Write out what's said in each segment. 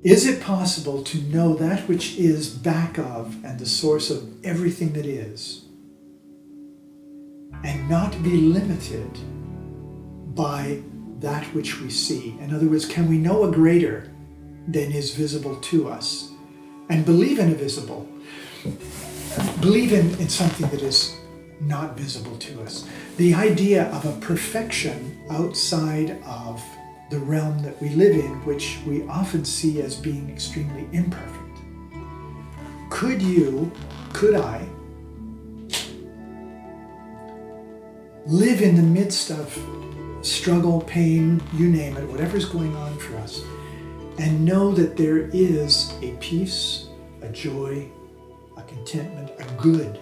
Is it possible to know that which is back of and the source of everything that is, and not be limited by that which we see? In other words, can we know a greater than is visible to us and believe in a visible? Believe in something that is not visible to us. The idea of a perfection outside of the realm that we live in, which we often see as being extremely imperfect. Could I live in the midst of struggle, pain, you name it, whatever's going on for us, and know that there is a peace, a joy, a contentment, a good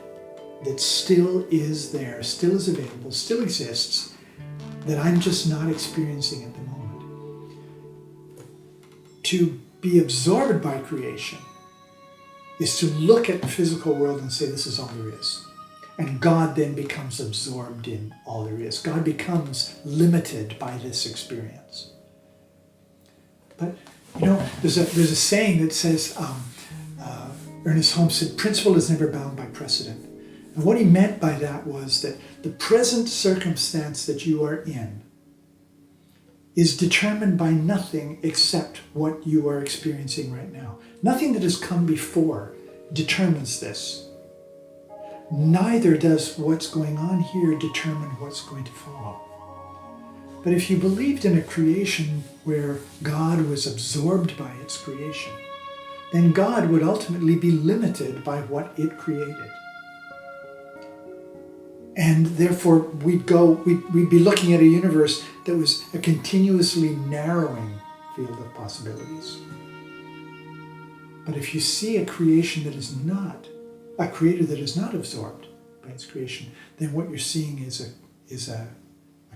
that still is there, still is available, still exists, that I'm just not experiencing at the moment. To be absorbed by creation is to look at the physical world and say, this is all there is. And God then becomes absorbed in all there is. God becomes limited by this experience. But, there's a saying that says, Ernest Holmes said, principle is never bound by precedent. And what he meant by that was that the present circumstance that you are in is determined by nothing except what you are experiencing right now. Nothing that has come before determines this. Neither does what's going on here determine what's going to follow. But if you believed in a creation where God was absorbed by its creation, then God would ultimately be limited by what it created. And therefore, we'd be looking at a universe that was a continuously narrowing field of possibilities. But if you see a creation that is not, a creator that is not absorbed by its creation, then what you're seeing is a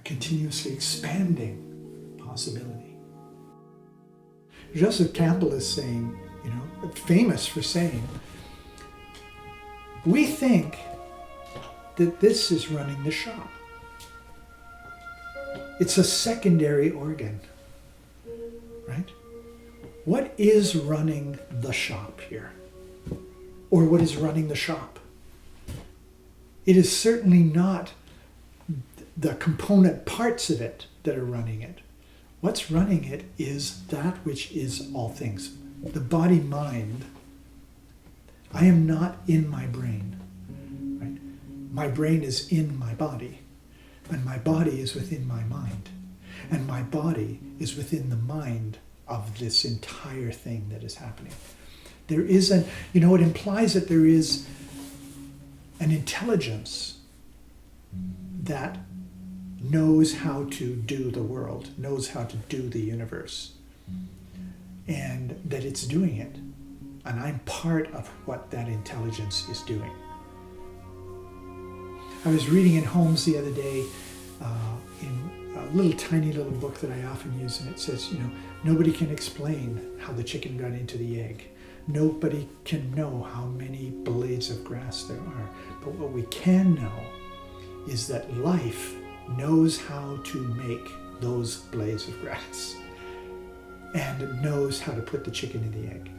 continuously expanding possibility. Joseph Campbell is saying, famous for saying, we think that this is running the shop. It's a secondary organ, right? What is running the shop here? Or what is running the shop? It is certainly not the component parts of it that are running it. What's running it is that which is all things. The body-mind. I am not in my brain. Right? My brain is in my body, and my body is within my mind, and my body is within the mind of this entire thing that is happening. There is it implies that there is an intelligence that knows how to do the world, knows how to do the universe, and that it's doing it. And I'm part of what that intelligence is doing. I was reading in Holmes the other day in a little tiny little book that I often use, and it says, nobody can explain how the chicken got into the egg. Nobody can know how many blades of grass there are. But what we can know is that life knows how to make those blades of grass and knows how to put the chicken in the egg.